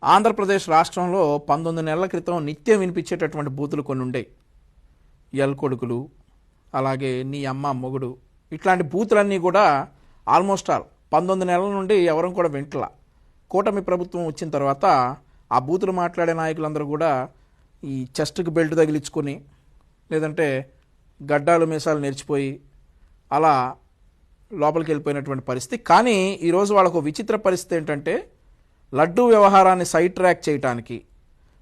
ఆంధ్రప్రదేశ్ రాష్ట్రంలో 19 నెలల క్రితం నిత్యం వినిపించేటటువంటి బూతులు కొన్ని ఉండేవి. ఎల్ కొడుకులు, అలాగే నీ అమ్మ మొగుడు, ఇట్లాంటి బూతులన్నీ కూడా ఆల్మోస్ట్ ఆల్ 19 నెలల నుండి ఎవరం కూడా వింటలా. కూటమి ప్రభుత్వం వచ్చిన తర్వాత ఆ బూతులు మాట్లాడే నాయకులందరూ కూడా ఈ చెస్ట్కి బెల్ట్ తగిలించుకొని, లేదంటే గడ్డాలు మీసాలు నెరిచిపోయి అలా లోపలికి వెళ్ళిపోయినటువంటి పరిస్థితి. కానీ ఈరోజు వాళ్ళకు విచిత్ర పరిస్థితి ఏంటంటే, లడ్డూ వ్యవహారాన్ని సైడ్ ట్రాక్ చేయడానికి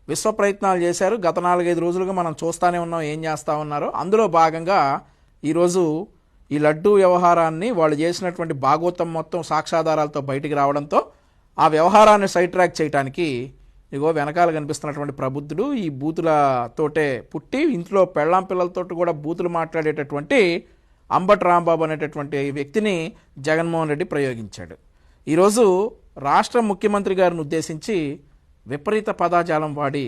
విశ్వ ప్రయత్నాలు చేశారు. గత 4-5 రోజులుగా మనం చూస్తూనే ఉన్నాం ఏం చేస్తూ ఉన్నారో. అందులో భాగంగా ఈరోజు ఈ లడ్డూ వ్యవహారాన్ని వాళ్ళు చేసినటువంటి భాగోతం మొత్తం సాక్ష్యాధారాలతో బయటికి రావడంతో ఆ వ్యవహారాన్ని సైడ్ ట్రాక్ చేయడానికి ఇగో వెనకాల కనిపిస్తున్నటువంటి ప్రబుద్ధుడు ఈ బూతులతోటే పుట్టి ఇంట్లో పెళ్ళాం పిల్లలతో కూడా బూతులు మాట్లాడేటటువంటి అంబటి రాంబాబు అనేటటువంటి వ్యక్తిని జగన్మోహన్ రెడ్డి ప్రయోగించాడు. ఈరోజు రాష్ట్ర ముఖ్యమంత్రి గారిని ఉద్దేశించి విపరీత పదాజాలం వాడి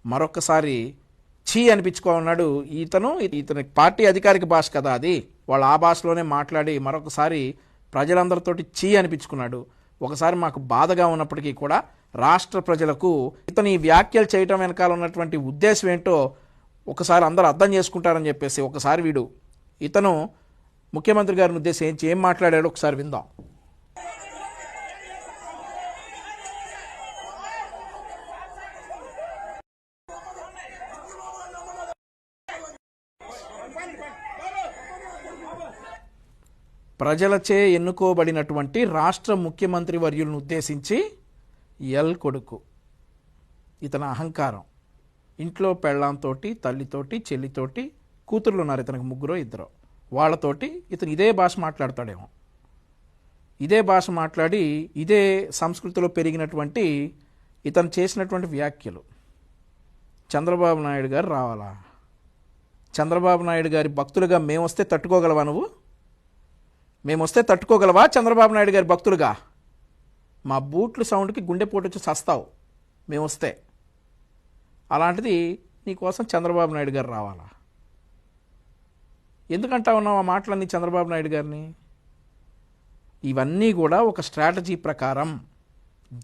మరొక్కసారి ఛీ అనిపించుకోన్నాడు. ఇతని పార్టీ అధికారిక భాష కదా అది, వాళ్ళు ఆ భాషలోనే మాట్లాడి మరొకసారి ప్రజలందరితోటి ఛీ అనిపించుకున్నాడు. ఒకసారి మాకు బాధగా ఉన్నప్పటికీ కూడా రాష్ట్ర ప్రజలకు ఇతను ఈ వ్యాఖ్యలు చేయటం వెనకాల ఉన్నటువంటి ఉద్దేశం ఏంటో ఒకసారి అందరూ అర్థం చేసుకుంటారని చెప్పేసి ఒకసారి ఇతను ముఖ్యమంత్రి గారిని ఉద్దేశించి ఏం మాట్లాడాడో ఒకసారి విందాం. ప్రజలచే ఎన్నుకోబడినటువంటి రాష్ట్ర ముఖ్యమంత్రి వర్యులను ఉద్దేశించి ఎల్ కొడుకు, ఇతని అహంకారం, ఇంట్లో పెళ్ళాంతోటి, తల్లితోటి, చెల్లితోటి, కూతుర్లు ఉన్నారు ఇతనికి 3-2, వాళ్ళతోటి ఇతను ఇదే భాష మాట్లాడతాడేమో. ఇదే భాష మాట్లాడి ఇదే సంస్కృతిలో పెరిగినటువంటి ఇతను చేసినటువంటి వ్యాఖ్యలు. చంద్రబాబు నాయుడు గారు రావాలా? చంద్రబాబు నాయుడు గారి భక్తులుగా మేమొస్తే తట్టుకోగలవా? మేమొస్తే తట్టుకోగలవా చంద్రబాబు నాయుడు గారి భక్తులుగా? మా బూట్లు సౌండ్కి గుండెపోటు వచ్చి చస్తావు మేమొస్తే. అలాంటిది నీకోసం చంద్రబాబు నాయుడు గారు రావాలా? ఎందుకంటా ఉన్నావు ఆ మాటలన్నీ చంద్రబాబు నాయుడు గారిని? ఇవన్నీ కూడా ఒక స్ట్రాటజీ ప్రకారం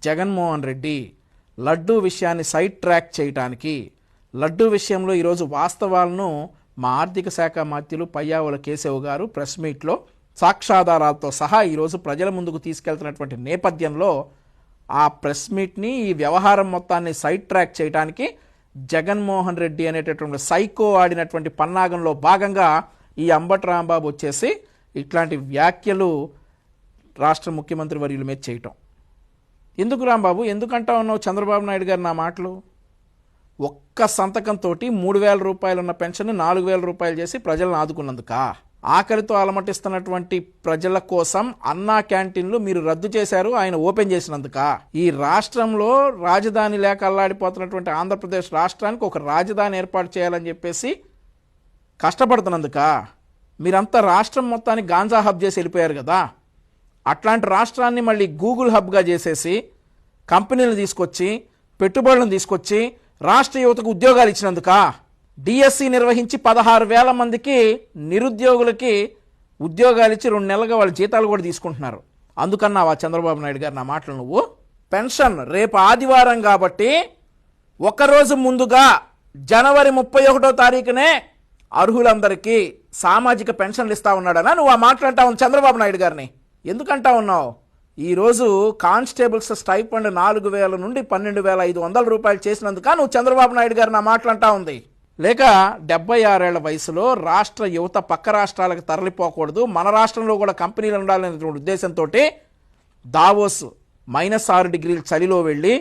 జగన్మోహన్ రెడ్డి లడ్డూ విషయాన్ని సైడ్ ట్రాక్ చేయటానికి, లడ్డూ విషయంలో ఈరోజు వాస్తవాలను మా ఆర్థిక శాఖ మంత్రులు పయ్యావుల కేశవ్ గారు ప్రెస్ మీట్లో సాక్ష్యాధారాలతో సహా ఈరోజు ప్రజల ముందుకు తీసుకెళ్తున్నటువంటి నేపథ్యంలో ఆ ప్రెస్ మీట్ని, ఈ వ్యవహారం మొత్తాన్ని సైడ్ ట్రాక్ చేయడానికి జగన్మోహన్ రెడ్డి అనేటటువంటి సైకో ఆడినటువంటి పన్నాగంలో భాగంగా ఈ అంబటి రాంబాబు వచ్చేసి ఇట్లాంటి వ్యాఖ్యలు రాష్ట్ర ముఖ్యమంత్రి వర్యుల మీద చేయటం. ఎందుకు రాంబాబు, ఎందుకంటా ఉన్నావు చంద్రబాబు నాయుడు గారు నా మాటలు? ఒక్క సంతకంతో 3,000 రూపాయలు ఉన్న పెన్షన్ 4,000 రూపాయలు చేసి ప్రజలను ఆదుకున్నందుక, ఆకలితో అలమటిస్తున్నటువంటి ప్రజల కోసం అన్నా క్యాంటీన్లు మీరు రద్దు చేశారు, ఆయన ఓపెన్ చేసినందుక, ఈ రాష్ట్రంలో రాజధాని లేక అల్లాడిపోతున్నటువంటి ఆంధ్రప్రదేశ్ రాష్ట్రానికి ఒక రాజధాని ఏర్పాటు చేయాలని చెప్పేసి కష్టపడుతున్నందుక, మీరంతా రాష్ట్రం మొత్తాన్ని గాంజా హబ్ చేసి వెళ్ళిపోయారు కదా, అట్లాంటి రాష్ట్రాన్ని మళ్ళీ గూగుల్ హబ్గా చేసేసి కంపెనీలను తీసుకొచ్చి, పెట్టుబడులను తీసుకొచ్చి రాష్ట్ర యువతకు ఉద్యోగాలు ఇచ్చినందుక, డిఎస్సి నిర్వహించి 16,000 మందికి నిరుద్యోగులకి ఉద్యోగాలు ఇచ్చి 2 నెలలుగా వాళ్ళ జీతాలు కూడా తీసుకుంటున్నారు. అందుకన్నావా చంద్రబాబు నాయుడు గారు నా మాటలు నువ్వు? పెన్షన్ రేపు ఆదివారం కాబట్టి ఒకరోజు ముందుగా జనవరి 31వ తారీఖునే అర్హులందరికీ సామాజిక పెన్షన్లు ఇస్తా ఉన్నాడనా నువ్వు ఆ మాట్లాంటా ఉన్నావు చంద్రబాబు నాయుడు గారిని? ఎందుకంటా ఉన్నావు? ఈరోజు కానిస్టేబుల్స్ స్టైఫండ్ 4,000 నుండి 12,500 రూపాయలు చేసినందుక నువ్వు చంద్రబాబు నాయుడు గారు నా మాట్లాంటా ఉంది? లేక 76 ఏళ్ల వయసులో రాష్ట్ర యువత పక్క రాష్ట్రాలకు తరలిపోకూడదు, మన రాష్ట్రంలో కూడా కంపెనీలు ఉండాలనేటువంటి ఉద్దేశంతో దావోస్ -6 డిగ్రీల చలిలో వెళ్ళి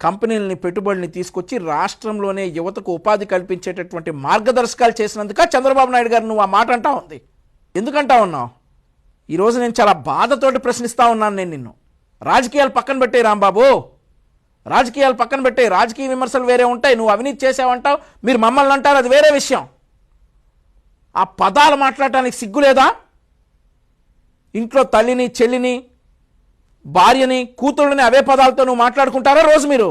కంపెనీలని, పెట్టుబడిని తీసుకొచ్చి రాష్ట్రంలోనే యువతకు ఉపాధి కల్పించేటటువంటి మార్గదర్శకాలు చేసినందుక చంద్రబాబు నాయుడు గారు నువ్వు ఆ మాట అంటా ఉంది? ఎందుకంటా ఉన్నావు? ఈరోజు నేను చాలా బాధతోటి ప్రశ్నిస్తా ఉన్నాను నేను నిన్ను. రాజకీయాలు పక్కన పెట్టే రాంబాబు, రాజకీయాలు పక్కన పెట్టే, రాజకీయ విమర్శలు వేరే ఉంటాయి. నువ్వు అవినీతి చేసావంటావు, మీరు మమ్మల్ని అంటారు, అది వేరే విషయం. ఆ పదాలు మాట్లాడటానికి సిగ్గులేదా? ఇంట్లో తల్లిని, చెల్లిని, భార్యని, కూతుళ్ళని అవే పదాలతో నువ్వు మాట్లాడుకుంటారా రోజు మీరు?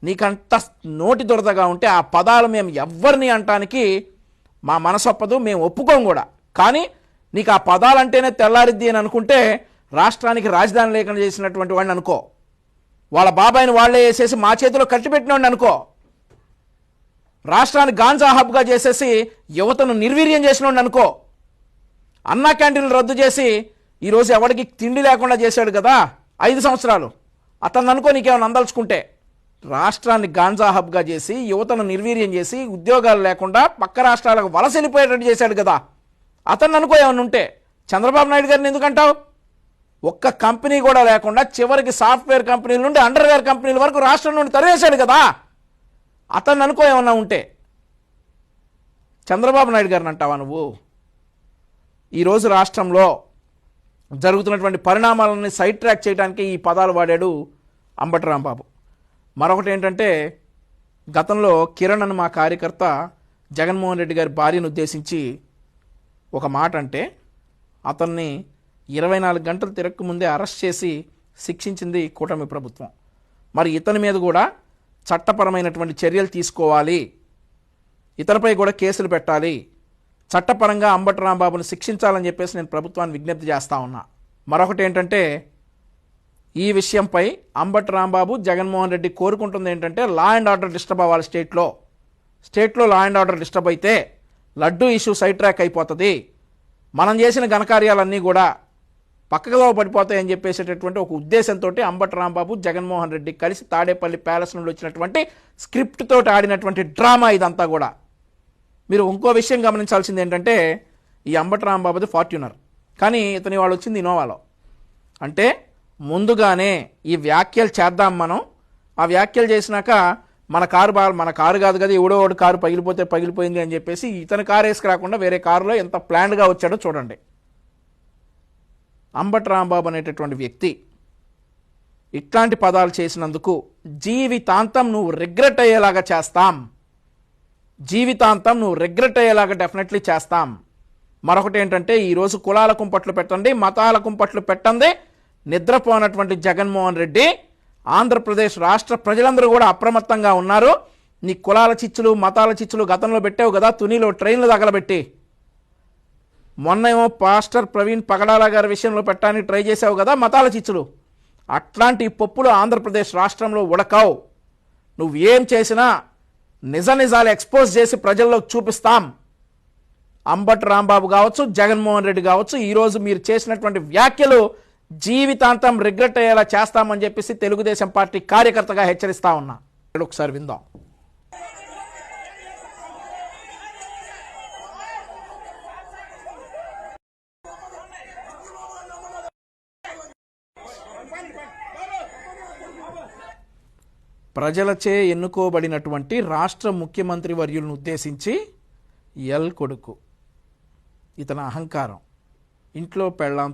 నీకంత నోటి దురదగా ఉంటే ఆ పదాలు మేము ఎవ్వరిని అంటానికి మా మనసొప్పదు, మేము ఒప్పుకోం కూడా. కానీ నీకు ఆ పదాలంటేనే తెల్లారిద్ది అని అనుకుంటే రాష్ట్రానికి రాజధాని లేకుండా చేసినటువంటి వాడిని అనుకో. వాళ్ళ బాబాయిని వాళ్లే వేసేసి మా చేతిలో కట్టిపెట్టినోండి అనుకో, రాష్ట్రాన్ని గాంజా హబ్గా చేసేసి యువతను నిర్వీర్యం చేసినోండి అనుకో, అన్నా క్యాంటీన్లు రద్దు చేసి ఈరోజు ఎవరికి తిండి లేకుండా చేశాడు కదా 5 సంవత్సరాలు, అతను అనుకో నీకేమైనా అందలుచుకుంటే. రాష్ట్రాన్ని గాంజా హబ్గా చేసి యువతను నిర్వీర్యం చేసి ఉద్యోగాలు లేకుండా పక్క రాష్ట్రాలకు వలస వెళ్ళిపోయేటట్టు చేశాడు కదా, అతను అనుకో ఏమన్నా ఉంటే. చంద్రబాబు నాయుడు గారిని ఎందుకంటావు? ఒక్క కంపెనీ కూడా లేకుండా చివరికి సాఫ్ట్వేర్ కంపెనీల నుండి అండర్వేర్ కంపెనీల వరకు రాష్ట్రం నుండి తరివేశాడు కదా, అతను అనుకో ఏమన్నా ఉంటే. చంద్రబాబు నాయుడు గారిని అంటావా నువ్వు? ఈరోజు రాష్ట్రంలో జరుగుతున్నటువంటి పరిణామాలని సైడ్ ట్రాక్ చేయడానికి ఈ పదాలు వాడాడు అంబటి రాంబాబు. మరొకటి ఏంటంటే, గతంలో కిరణ్ అని మా కార్యకర్త జగన్మోహన్ రెడ్డి గారి భార్యను ఉద్దేశించి ఒక మాట అంటే అతన్ని 24 గంటలు తిరక్కు ముందే అరెస్ట్ చేసి శిక్షించింది కూటమి ప్రభుత్వం. మరి ఇతని మీద కూడా చట్టపరమైనటువంటి చర్యలు తీసుకోవాలి, ఇతనిపై కూడా కేసులు పెట్టాలి, చట్టపరంగా అంబటి రాంబాబును శిక్షించాలని చెప్పేసి నేను ప్రభుత్వాన్ని విజ్ఞప్తి చేస్తా ఉన్నా. మరొకటి ఏంటంటే, ఈ విషయంపై అంబటి రాంబాబు జగన్మోహన్ రెడ్డి కోరుకుంటుంది ఏంటంటే, లా అండ్ ఆర్డర్ డిస్టర్బ్ అవ్వాలి. స్టేట్లో లా అండ్ ఆర్డర్ డిస్టర్బ్ అయితే లడ్డూ ఇష్యూ సైడ్ ట్రాక్ అయిపోతుంది, మనం చేసిన ఘనకార్యాలన్నీ కూడా పక్కగా పడిపోతాయని చెప్పేసేటటువంటి ఒక ఉద్దేశంతో అంబటి రాంబాబు జగన్మోహన్ రెడ్డి కలిసి తాడేపల్లి ప్యాలెస్ నుండి వచ్చినటువంటి స్క్రిప్ట్ తోటి ఆడినటువంటి డ్రామా ఇదంతా కూడా. మీరు ఇంకో విషయం గమనించాల్సింది ఏంటంటే, ఈ అంబటి రాంబాబుది ఫార్చ్యూనర్, కానీ ఇతని వాళ్ళు వచ్చింది ఇనోవాలో. అంటే ముందుగానే ఈ వ్యాఖ్యలు చేద్దాం మనం, ఆ వ్యాఖ్యలు చేసినాక మన కారు కాదు కదా, ఎవడో ఒకటి కారు పగిలిపోయింది అని చెప్పేసి ఇతని కారు వేసుకురాకుండా వేరే కారులో ఎంత ప్లాన్డ్గా వచ్చాడో చూడండి. అంబటి రాంబాబు అనేటటువంటి వ్యక్తి ఇట్లాంటి పదాలు చేసినందుకు జీవితాంతం నువ్వు రిగ్రెట్ అయ్యేలాగా చేస్తాం, జీవితాంతం నువ్వు రిగ్రెట్ అయ్యేలాగా డెఫినెట్లీ చేస్తాం. మరొకటి ఏంటంటే, ఈరోజు కులాల కుంపట్లు పెట్టండి, మతాల కుంపట్లు పెట్టండి నిద్రపోనటువంటి జగన్మోహన్ రెడ్డి, ఆంధ్రప్రదేశ్ రాష్ట్ర ప్రజలందరూ కూడా అప్రమత్తంగా ఉన్నారు. నీ కులాల చిచ్చులు మతాల చిచ్చులు గతంలో పెట్టావు కదా, తునిలో ట్రైన్లు తగలబెట్టి. మొన్నేమో పాస్టర్ ప్రవీణ్ పగడాల గారి విషయంలో పెట్టడానికి ట్రై చేసావు కదా మతాల చిచ్చులు. అట్లాంటి పప్పులు ఆంధ్రప్రదేశ్ రాష్ట్రంలో ఉడకావు. నువ్వేం చేసినా నిజాలు ఎక్స్పోజ్ చేసి ప్రజల్లోకి చూపిస్తాం. అంబటి రాంబాబు కావచ్చు, జగన్మోహన్ రెడ్డి కావచ్చు, ఈరోజు మీరు చేసినటువంటి వ్యాఖ్యలు జీవితాంతం రిగ్రెట్ అయ్యేలా చేస్తామని చెప్పేసి తెలుగుదేశం పార్టీ కార్యకర్తగా హెచ్చరిస్తా ఉన్నా. ఒకసారి విందాం. ప్రజలచే ఎన్నుకోబడినటువంటి రాష్ట్ర ముఖ్యమంత్రి వర్యులను ఉద్దేశించి కొడుకు, ఇతని అహంకారం, ఇంట్లో పెళ్ళాం